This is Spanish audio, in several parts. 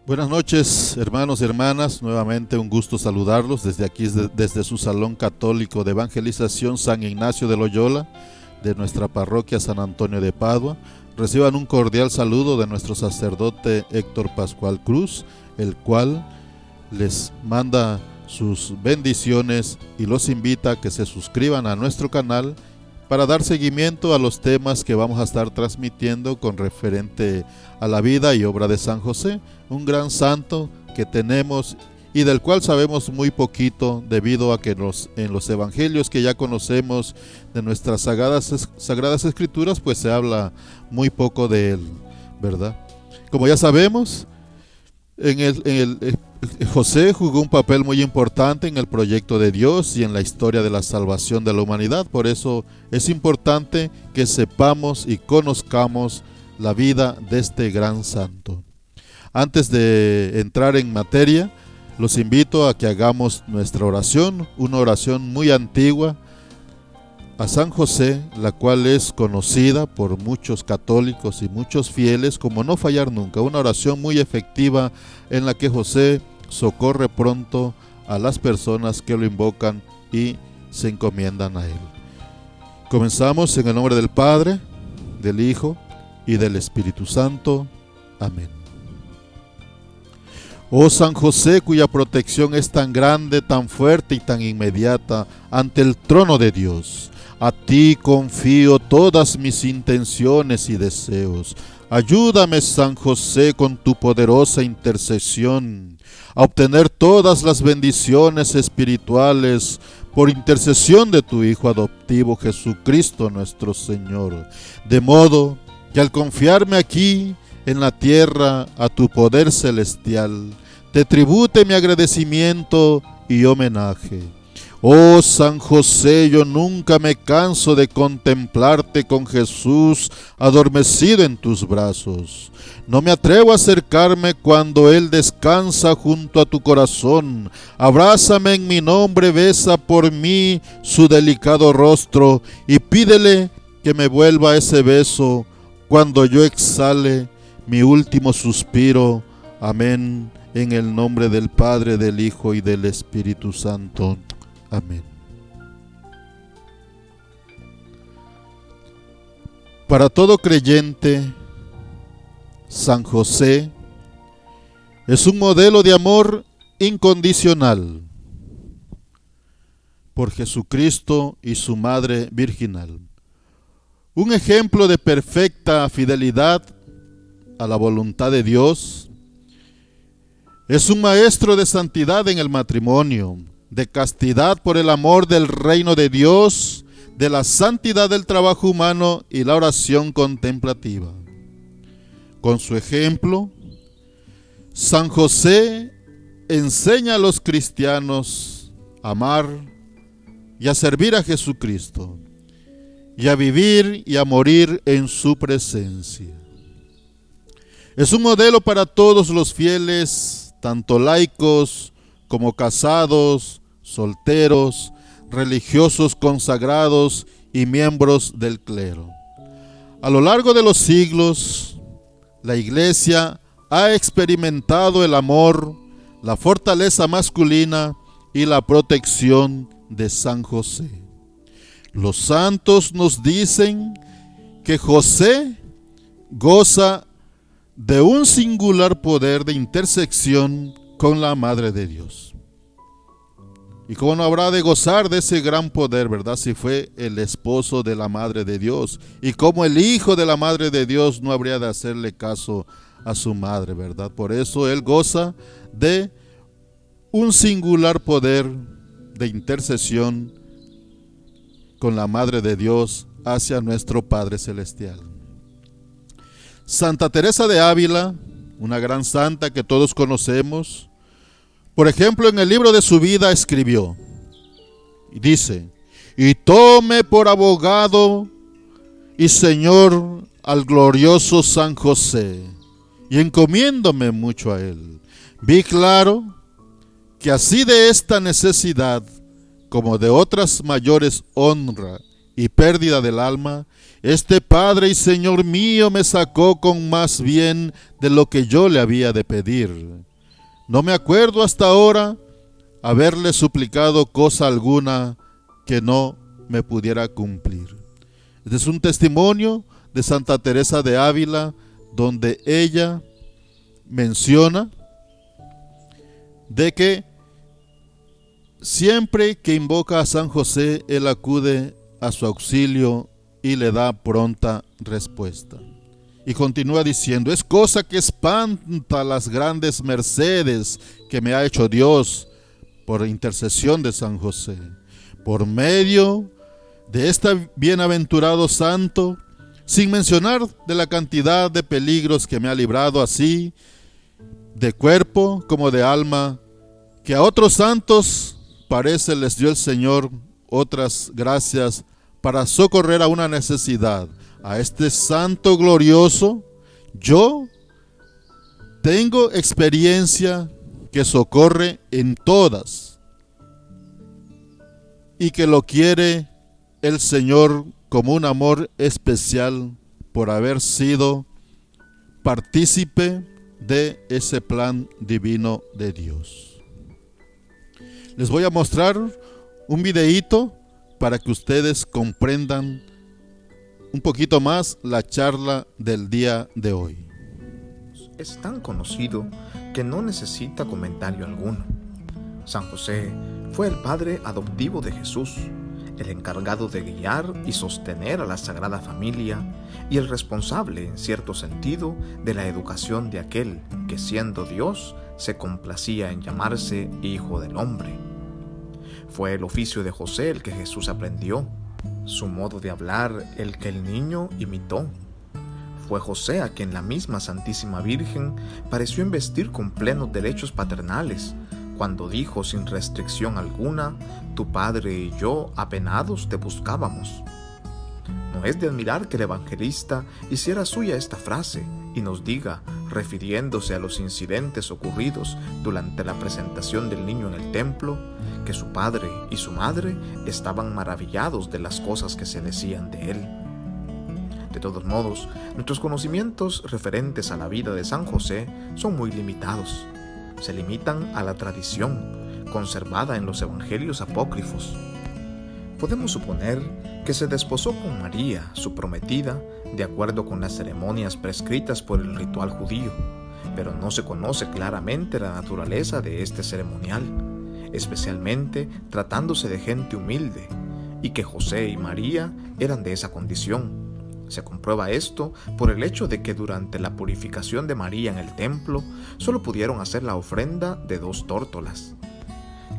Buenas noches, hermanos y hermanas. Nuevamente un gusto saludarlos desde aquí, desde su Salón Católico de Evangelización San Ignacio de Loyola, de nuestra parroquia San Antonio de Padua. Reciban un cordial saludo de nuestro sacerdote Héctor Pascual Cruz, el cual les manda sus bendiciones y los invita a que se suscriban a nuestro canal para dar seguimiento a los temas que vamos a estar transmitiendo con referente a la vida y obra de San José, un gran santo que tenemos y del cual sabemos muy poquito debido a que en los evangelios que ya conocemos de nuestras sagradas escrituras, pues se habla muy poco de él, ¿verdad? Como ya sabemos, José jugó un papel muy importante en el proyecto de Dios y en la historia de la salvación de la humanidad. Por eso es importante que sepamos y conozcamos la vida de este gran santo. Antes de entrar en materia, los invito a que hagamos nuestra oración, una oración muy antigua a San José, la cual es conocida por muchos católicos y muchos fieles como no fallar nunca, una oración muy efectiva en la que José socorre pronto a las personas que lo invocan y se encomiendan a él. Comenzamos en el nombre del Padre, del Hijo y del Espíritu Santo. Amén. Oh San José, cuya protección es tan grande, tan fuerte y tan inmediata ante el trono de Dios, a ti confío todas mis intenciones y deseos. Ayúdame, San José, con tu poderosa intercesión, a obtener todas las bendiciones espirituales por intercesión de tu Hijo adoptivo Jesucristo nuestro Señor, de modo que al confiarme aquí en la tierra a tu poder celestial, te tribute mi agradecimiento y homenaje. Oh San José, yo nunca me canso de contemplarte con Jesús adormecido en tus brazos. No me atrevo a acercarme cuando Él descansa junto a tu corazón. Abrázame en mi nombre, besa por mí su delicado rostro y pídele que me vuelva ese beso cuando yo exhale mi último suspiro. Amén. En el nombre del Padre, del Hijo y del Espíritu Santo. Amén. Para todo creyente, San José es un modelo de amor incondicional por Jesucristo y su Madre Virginal. Un ejemplo de perfecta fidelidad a la voluntad de Dios. Es un maestro de santidad en el matrimonio, de castidad por el amor del reino de Dios, de la santidad del trabajo humano y la oración contemplativa. Con su ejemplo, San José enseña a los cristianos a amar y a servir a Jesucristo, y a vivir y a morir en su presencia. Es un modelo para todos los fieles, tanto laicos como casados, solteros, religiosos consagrados y miembros del clero. A lo largo de los siglos, la Iglesia ha experimentado el amor, la fortaleza masculina y la protección de San José. Los santos nos dicen que José goza de un singular poder de intersección con la Madre de Dios. Y cómo no habrá de gozar de ese gran poder, ¿verdad? Si fue el esposo de la Madre de Dios. Y como el hijo de la Madre de Dios no habría de hacerle caso a su madre, ¿verdad? Por eso él goza de un singular poder de intercesión con la Madre de Dios hacia nuestro Padre Celestial. Santa Teresa de Ávila, una gran santa que todos conocemos, por ejemplo, en el libro de su vida escribió, y dice: y tome por abogado y señor al glorioso San José, y encomiéndome mucho a él. Vi claro que así de esta necesidad, como de otras mayores honra y pérdida del alma, este Padre y Señor mío me sacó con más bien de lo que yo le había de pedir. No me acuerdo hasta ahora haberle suplicado cosa alguna que no me pudiera cumplir. Este es un testimonio de Santa Teresa de Ávila, donde ella menciona de que siempre que invoca a San José, él acude a su auxilio y le da pronta respuesta. Y continúa diciendo: es cosa que espanta las grandes mercedes que me ha hecho Dios por intercesión de San José. Por medio de este bienaventurado santo, sin mencionar de la cantidad de peligros que me ha librado, así de cuerpo como de alma, que a otros santos parece les dio el Señor otras gracias para socorrer a una necesidad. A este santo glorioso, yo tengo experiencia que socorre en todas y que lo quiere el Señor como un amor especial por haber sido partícipe de ese plan divino de Dios. Les voy a mostrar un videíto para que ustedes comprendan un poquito más la charla del día de hoy. Es tan conocido que no necesita comentario alguno. San José fue el padre adoptivo de Jesús, el encargado de guiar y sostener a la Sagrada Familia y el responsable, en cierto sentido, de la educación de aquel que, siendo Dios, se complacía en llamarse Hijo del Hombre. Fue el oficio de José el que Jesús aprendió, su modo de hablar el que el niño imitó. Fue José a quien la misma Santísima Virgen pareció investir con plenos derechos paternales, cuando dijo sin restricción alguna: tu padre y yo apenados te buscábamos. No es de admirar que el evangelista hiciera suya esta frase y nos diga, refiriéndose a los incidentes ocurridos durante la presentación del niño en el templo, que su padre y su madre estaban maravillados de las cosas que se decían de él. De todos modos, nuestros conocimientos referentes a la vida de San José son muy limitados. Se limitan a la tradición conservada en los evangelios apócrifos. Podemos suponer que se desposó con María, su prometida, de acuerdo con las ceremonias prescritas por el ritual judío, pero no se conoce claramente la naturaleza de este ceremonial, especialmente tratándose de gente humilde, y que José y María eran de esa condición. Se comprueba esto por el hecho de que durante la purificación de María en el templo solo pudieron hacer la ofrenda de 2 tórtolas.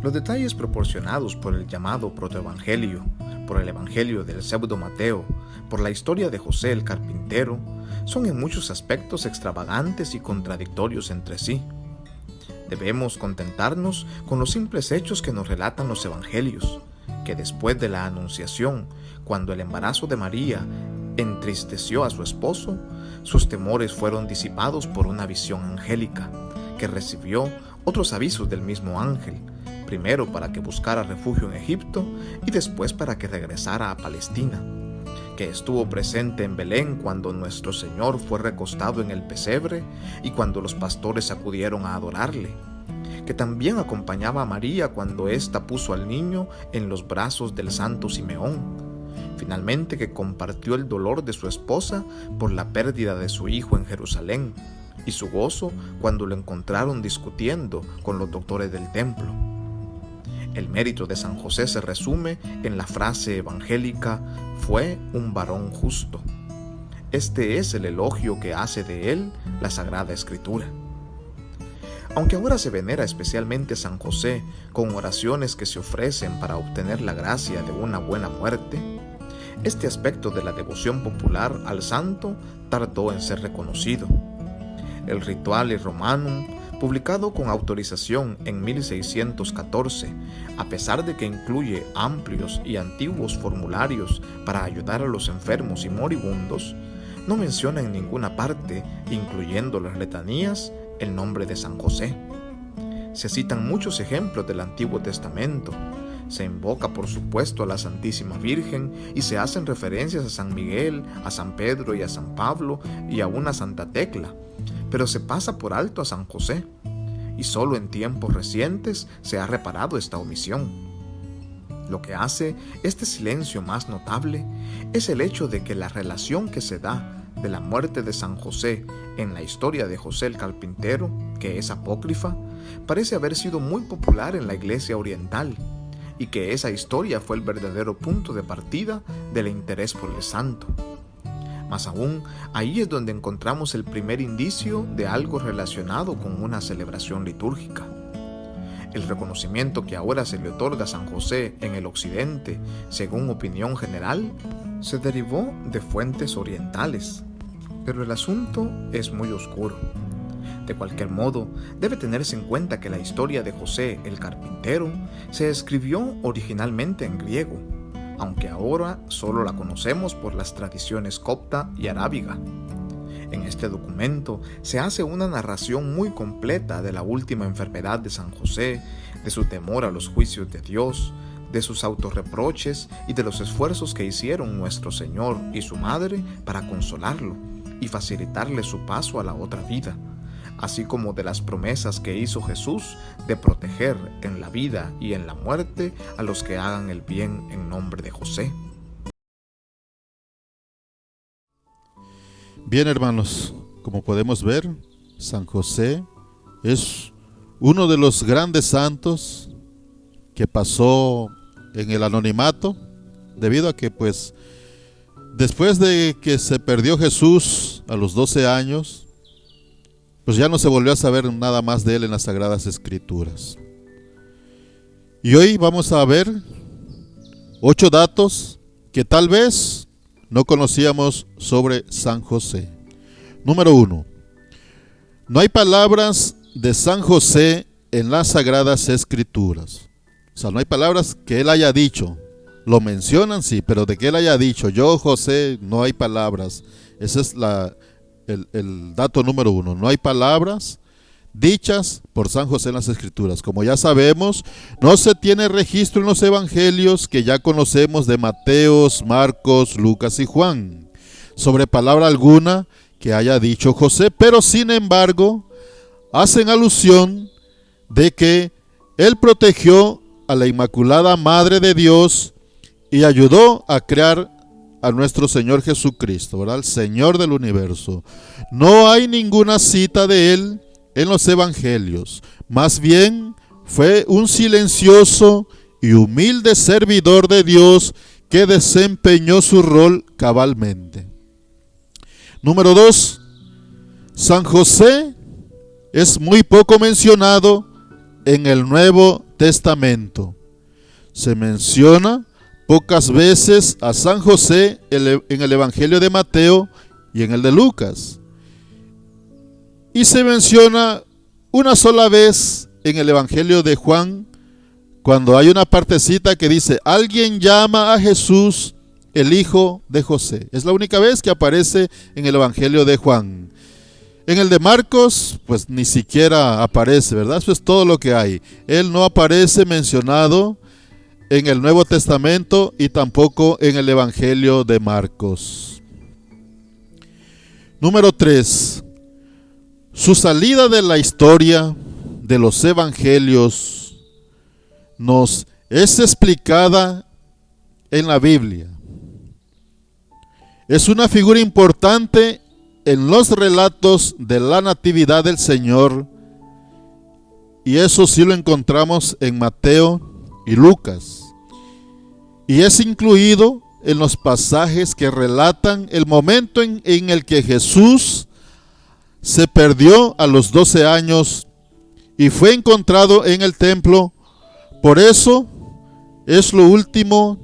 Los detalles proporcionados por el llamado protoevangelio, por el evangelio del pseudo Mateo, por la historia de José el carpintero, son en muchos aspectos extravagantes y contradictorios entre sí. Debemos contentarnos con los simples hechos que nos relatan los evangelios, que después de la anunciación, cuando el embarazo de María entristeció a su esposo, sus temores fueron disipados por una visión angélica, que recibió otros avisos del mismo ángel, primero para que buscara refugio en Egipto y después para que regresara a Palestina, que estuvo presente en Belén cuando nuestro Señor fue recostado en el pesebre y cuando los pastores acudieron a adorarle, que también acompañaba a María cuando ésta puso al niño en los brazos del santo Simeón. Finalmente, que compartió el dolor de su esposa por la pérdida de su hijo en Jerusalén y su gozo cuando lo encontraron discutiendo con los doctores del templo. El mérito de San José se resume en la frase evangélica: fue un varón justo. Este es el elogio que hace de él la Sagrada Escritura. Aunque ahora se venera especialmente a San José con oraciones que se ofrecen para obtener la gracia de una buena muerte, este aspecto de la devoción popular al santo tardó en ser reconocido. El Rituale Romanum, publicado con autorización en 1614, a pesar de que incluye amplios y antiguos formularios para ayudar a los enfermos y moribundos, no menciona en ninguna parte, incluyendo las letanías, el nombre de San José. Se citan muchos ejemplos del Antiguo Testamento, Se invoca, por supuesto, a la Santísima Virgen y se hacen referencias a San Miguel, a San Pedro y a San Pablo y a una Santa Tecla, pero se pasa por alto a San José, y solo en tiempos recientes se ha reparado esta omisión. Lo que hace este silencio más notable es el hecho de que la relación que se da de la muerte de San José en la historia de José el Carpintero, que es apócrifa, parece haber sido muy popular en la Iglesia oriental, y que esa historia fue el verdadero punto de partida del interés por el santo. Más aún, ahí es donde encontramos el primer indicio de algo relacionado con una celebración litúrgica. El reconocimiento que ahora se le otorga a San José en el occidente, según opinión general, se derivó de fuentes orientales, pero el asunto es muy oscuro. De cualquier modo, debe tenerse en cuenta que la historia de José el Carpintero se escribió originalmente en griego, aunque ahora solo la conocemos por las tradiciones copta y arábiga. En este documento se hace una narración muy completa de la última enfermedad de San José, de su temor a los juicios de Dios, de sus autorreproches y de los esfuerzos que hicieron nuestro Señor y su madre para consolarlo y facilitarle su paso a la otra vida, así como de las promesas que hizo Jesús de proteger en la vida y en la muerte a los que hagan el bien en nombre de José. Bien, hermanos, como podemos ver, San José es uno de los grandes santos que pasó en el anonimato, debido a que pues después de que se perdió Jesús a los 12 años, pues ya no se volvió a saber nada más de él en las Sagradas Escrituras. Y hoy vamos a ver 8 datos que tal vez no conocíamos sobre San José. Número 1. No hay palabras de San José en las Sagradas Escrituras. O sea, no hay palabras que él haya dicho. Lo mencionan, sí, pero de que él haya dicho, yo José, no hay palabras. Ese es el dato número 1. No hay palabras dichas por San José en las Escrituras. Como ya sabemos, no se tiene registro en los evangelios que ya conocemos de Mateo, Marcos, Lucas y Juan sobre palabra alguna que haya dicho José, pero sin embargo hacen alusión de que él protegió a la Inmaculada Madre de Dios y ayudó a crear a nuestro Señor Jesucristo, ¿verdad? El Señor del universo. No hay ninguna cita de él en los evangelios. Más bien fue un silencioso y humilde servidor de Dios que desempeñó su rol cabalmente. Número 2. San José es muy poco mencionado en el Nuevo Testamento. Se menciona pocas veces a San José en el Evangelio de Mateo y en el de Lucas. Y se menciona una sola vez en el Evangelio de Juan, cuando hay una partecita que dice, alguien llama a Jesús el hijo de José. Es la única vez que aparece en el Evangelio de Juan. En el de Marcos, pues ni siquiera aparece, ¿verdad? Eso es todo lo que hay. Él no aparece mencionado en el Nuevo Testamento y tampoco en el Evangelio de Marcos. Número 3. Su salida de la historia de los evangelios nos es explicada en la Biblia. Es una figura importante en los relatos de la Natividad del Señor, y eso sí lo encontramos en Mateo y Lucas, y es incluido en los pasajes que relatan el momento en el que Jesús se perdió a los 12 años y fue encontrado en el templo. Por eso es lo último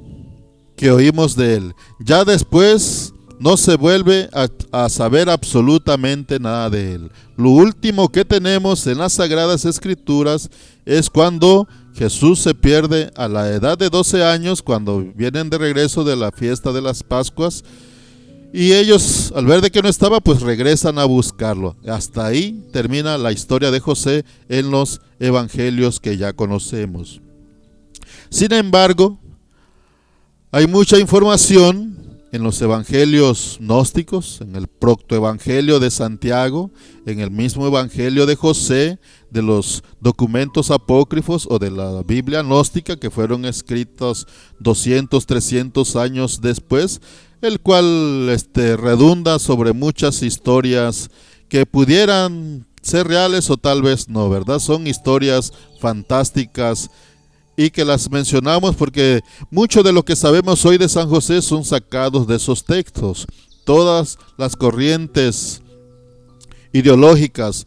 que oímos de él. Ya después no se vuelve a saber absolutamente nada de él. Lo último que tenemos en las Sagradas Escrituras es cuando Jesús se pierde a la edad de 12 años, cuando vienen de regreso de la fiesta de las Pascuas, y ellos, al ver de que no estaba, pues regresan a buscarlo. Hasta ahí termina la historia de José en los evangelios que ya conocemos. Sin embargo, hay mucha información en los evangelios gnósticos, en el protoevangelio de Santiago, en el mismo evangelio de José, de los documentos apócrifos o de la Biblia gnóstica que fueron escritos 200, 300 años después, el cual redunda sobre muchas historias que pudieran ser reales o tal vez no, ¿verdad? Son historias fantásticas y que las mencionamos porque mucho de lo que sabemos hoy de San José son sacados de esos textos. Todas las corrientes ideológicas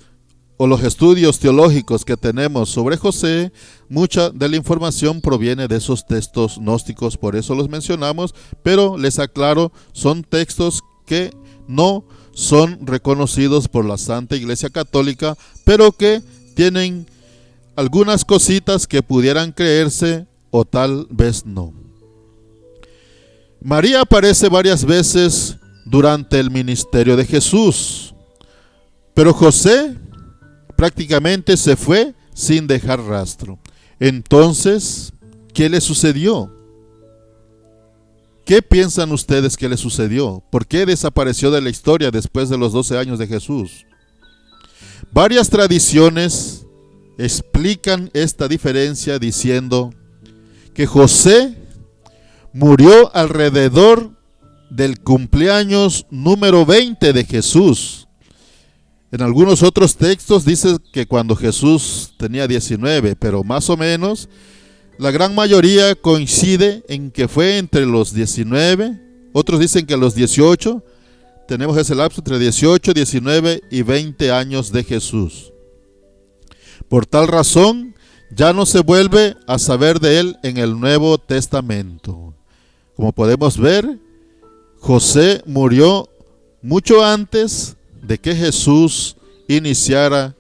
o los estudios teológicos que tenemos sobre José, mucha de la información proviene de esos textos gnósticos, por eso los mencionamos, pero les aclaro, son textos que no son reconocidos por la Santa Iglesia Católica, pero que tienen algunas cositas que pudieran creerse o tal vez no. María aparece varias veces durante el ministerio de Jesús, pero José prácticamente se fue sin dejar rastro. Entonces, ¿qué le sucedió? ¿Qué piensan ustedes que le sucedió? ¿Por qué desapareció de la historia después de los 12 años de Jesús? Varias tradiciones explican esta diferencia diciendo que José murió alrededor del cumpleaños número 20 de Jesús. En algunos otros textos dice que cuando Jesús tenía 19, pero más o menos la gran mayoría coincide en que fue entre los 19, otros dicen que los 18, tenemos ese lapso entre 18, 19 y 20 años de Jesús. Por tal razón, ya no se vuelve a saber de él en el Nuevo Testamento. Como podemos ver, José murió mucho antes de que Jesús iniciara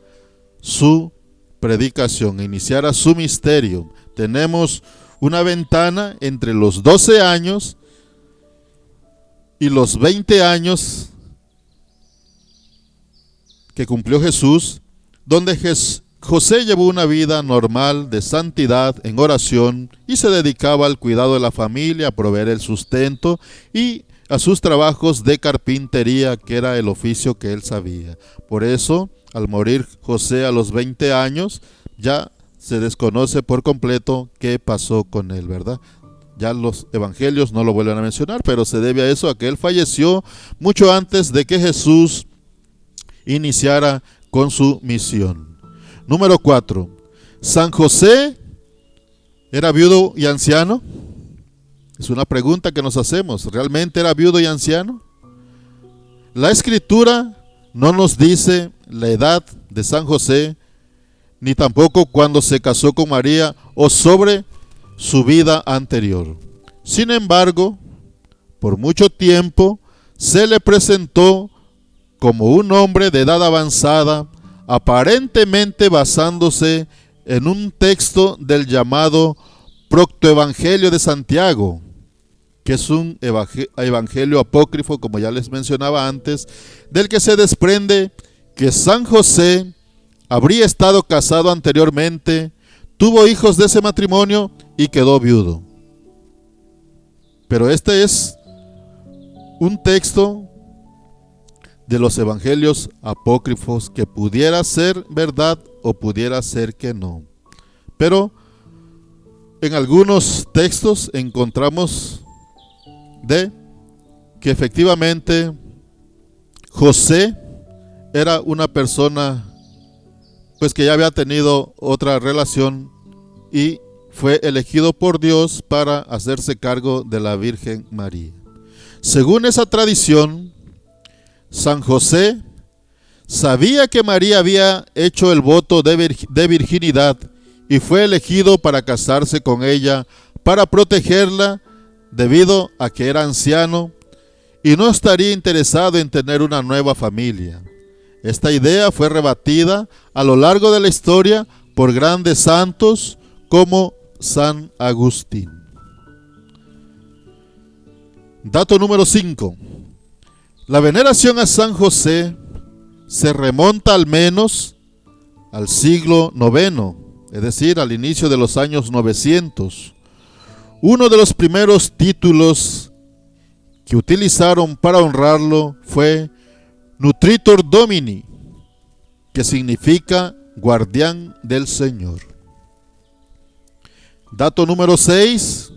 su predicación, iniciara su misterio. Tenemos una ventana entre los 12 años y los 20 años que cumplió Jesús, donde José llevó una vida normal de santidad en oración y se dedicaba al cuidado de la familia, a proveer el sustento y a sus trabajos de carpintería, que era el oficio que él sabía. Por eso, al morir José a los 20 años, ya se desconoce por completo qué pasó con él, ¿verdad? Ya los evangelios no lo vuelven a mencionar, pero se debe a eso, a que él falleció mucho antes de que Jesús iniciara con su misión. Número 4. ¿San José era viudo y anciano? Es una pregunta que nos hacemos. ¿Realmente era viudo y anciano? La Escritura no nos dice la edad de San José, ni tampoco cuando se casó con María o sobre su vida anterior. Sin embargo, por mucho tiempo se le presentó como un hombre de edad avanzada, aparentemente basándose en un texto del llamado protoevangelio de Santiago, que es un evangelio apócrifo, como ya les mencionaba antes, del que se desprende que San José habría estado casado anteriormente, tuvo hijos de ese matrimonio y quedó viudo. Pero este es un texto de los evangelios apócrifos que pudiera ser verdad o pudiera ser que no. Pero en algunos textos encontramos de que efectivamente José era una persona pues que ya había tenido otra relación y fue elegido por Dios para hacerse cargo de la Virgen María. Según esa tradición, San José sabía que María había hecho el voto de virginidad y fue elegido para casarse con ella, para protegerla debido a que era anciano y no estaría interesado en tener una nueva familia. Esta idea fue rebatida a lo largo de la historia por grandes santos como San Agustín. Dato número 5. La veneración a San José se remonta al menos al siglo IX es decir, al inicio de los años 900. Uno de los primeros títulos que utilizaron para honrarlo fue Nutritor Domini, que significa guardián del Señor. Dato número 6.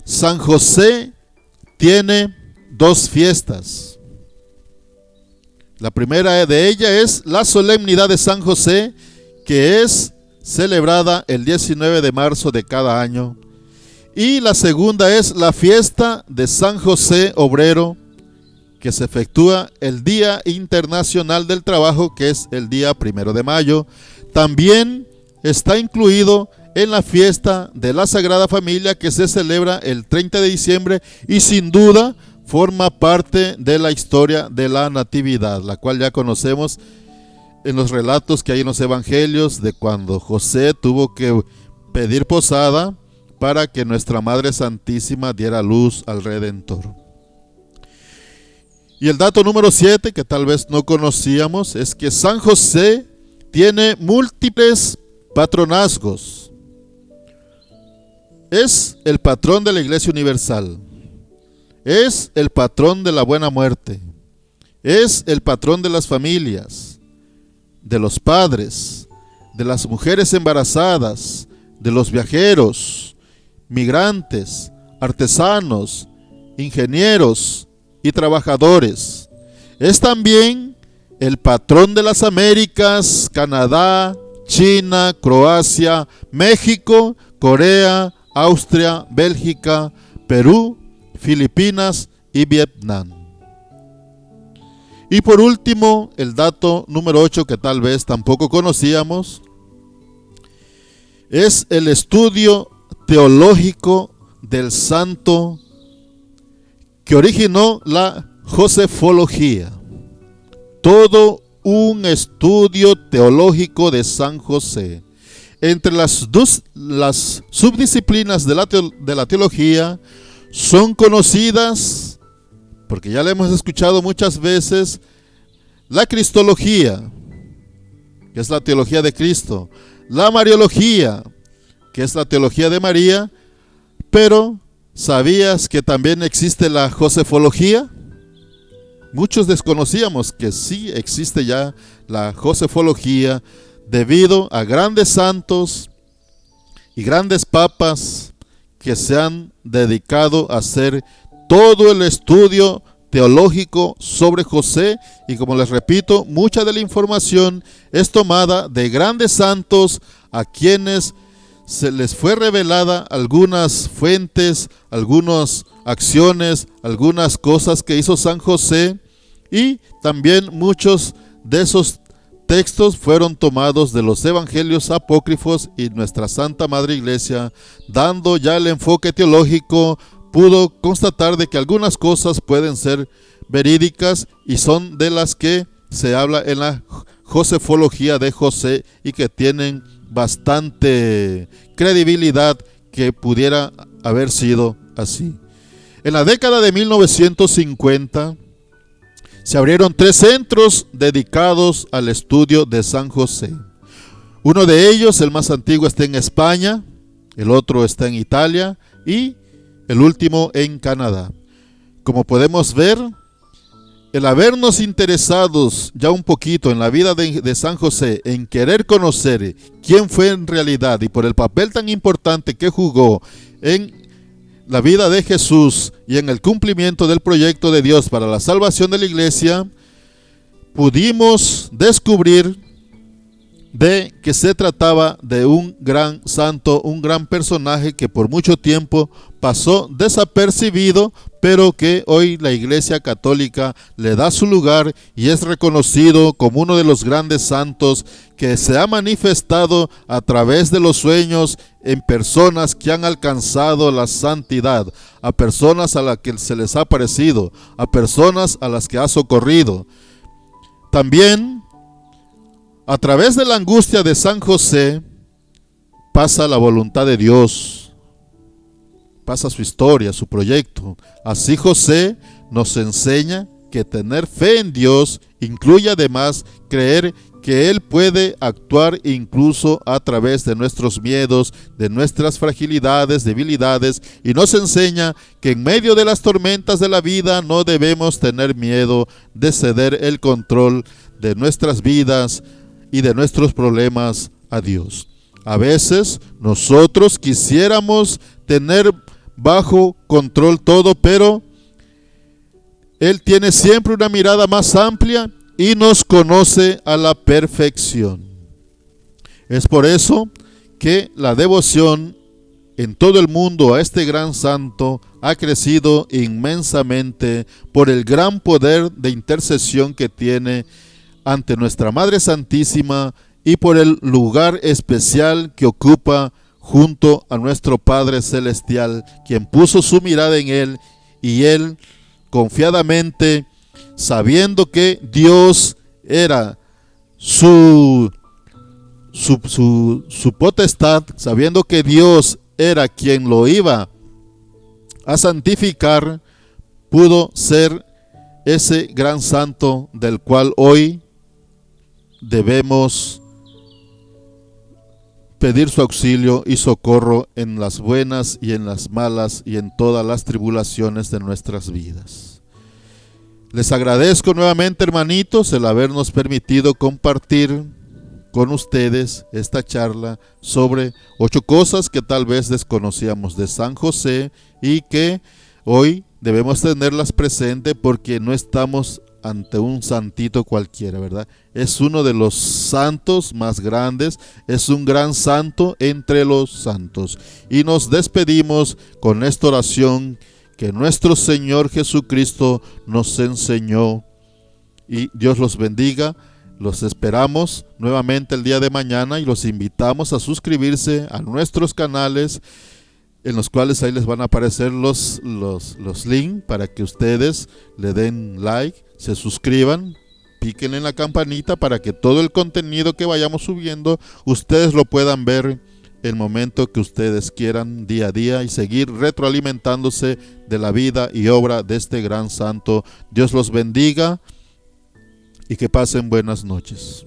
San José tiene dos fiestas. La primera de ellas es la solemnidad de San José, que es celebrada el 19 de marzo de cada año. Y la segunda es la fiesta de San José Obrero, que se efectúa el Día Internacional del Trabajo, que es el día 1 de mayo. También está incluido en la fiesta de la Sagrada Familia, que se celebra el 30 de diciembre y sin duda forma parte de la historia de la Natividad, la cual ya conocemos en los relatos que hay en los evangelios de cuando José tuvo que pedir posada para que nuestra Madre Santísima diera luz al Redentor. Y el dato número 7, que tal vez no conocíamos, es que San José tiene múltiples patronazgos. Es el patrón de la Iglesia Universal, es el patrón de la buena muerte, es el patrón de las familias, de los padres, de las mujeres embarazadas, de los viajeros, migrantes, artesanos, ingenieros y trabajadores. Es también el patrón de las Américas, Canadá, China, Croacia, México, Corea, Austria, Bélgica, Perú, Filipinas y Vietnam. Y por último, el dato número 8, que tal vez tampoco conocíamos, es el estudio teológico del santo que originó la josefología. Todo un estudio teológico de San José. Entre las subdisciplinas de la teología son conocidas, porque ya le hemos escuchado muchas veces, la cristología, que es la teología de Cristo, la mariología, que es la teología de María, pero ¿sabías que también existe la josefología? Muchos desconocíamos que sí existe ya la josefología debido a grandes santos y grandes papas que se han dedicado a hacer todo el estudio teológico sobre José, y como les repito, mucha de la información es tomada de grandes santos a quienes se les fue revelada algunas fuentes, algunas acciones, algunas cosas que hizo San José, y también muchos de esos textos fueron tomados de los evangelios apócrifos, y nuestra Santa Madre Iglesia, dando ya el enfoque teológico, pudo constatar de que algunas cosas pueden ser verídicas y son de las que se habla en la josefología de José y que tienen bastante credibilidad que pudiera haber sido así. En la década de 1950 se abrieron 3 centros dedicados al estudio de San José. Uno de ellos, el más antiguo, está en España, el otro está en Italia y el último en Canadá. Como podemos ver, el habernos interesados ya un poquito en la vida de San José, en querer conocer quién fue en realidad y por el papel tan importante que jugó en la vida de Jesús y en el cumplimiento del proyecto de Dios para la salvación de la iglesia, pudimos descubrir de que se trataba de un gran santo, un gran personaje que por mucho tiempo pasó desapercibido, pero que hoy la Iglesia Católica le da su lugar y es reconocido como uno de los grandes santos que se ha manifestado a través de los sueños en personas que han alcanzado la santidad, a personas a las que se les ha aparecido, a personas a las que ha socorrido. También a través de la angustia de San José pasa la voluntad de Dios, pasa su historia, su proyecto. Así José nos enseña que tener fe en Dios incluye además creer que Él puede actuar incluso a través de nuestros miedos, de nuestras fragilidades, debilidades, y nos enseña que en medio de las tormentas de la vida no debemos tener miedo de ceder el control de nuestras vidas y de nuestros problemas a Dios. A veces nosotros quisiéramos tener bajo control todo, pero Él tiene siempre una mirada más amplia y nos conoce a la perfección. Es por eso que la devoción en todo el mundo a este gran santo ha crecido inmensamente por el gran poder de intercesión que tiene ante nuestra Madre Santísima y por el lugar especial que ocupa junto a nuestro Padre Celestial, quien puso su mirada en Él, y Él confiadamente, sabiendo que Dios era su potestad, sabiendo que Dios era quien lo iba a santificar, pudo ser ese gran santo del cual hoy debemos pedir su auxilio y socorro en las buenas y en las malas y en todas las tribulaciones de nuestras vidas. Les agradezco nuevamente, hermanitos, el habernos permitido compartir con ustedes esta charla sobre 8 cosas que tal vez desconocíamos de San José y que hoy debemos tenerlas presentes porque no estamos ante un santito cualquiera, ¿verdad? Es uno de los santos más grandes, es un gran santo entre los santos. Y nos despedimos con esta oración que nuestro Señor Jesucristo nos enseñó. Y Dios los bendiga. Los esperamos nuevamente el día de mañana y los invitamos a suscribirse a nuestros canales, en los cuales ahí les van a aparecer los links para que ustedes le den like, se suscriban, piquen en la campanita para que todo el contenido que vayamos subiendo ustedes lo puedan ver el momento que ustedes quieran, día a día, y seguir retroalimentándose de la vida y obra de este gran santo. Dios los bendiga y que pasen buenas noches.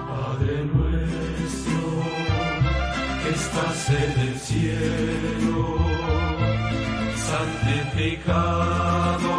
Padre nuestro, que estás en el cielo, santificado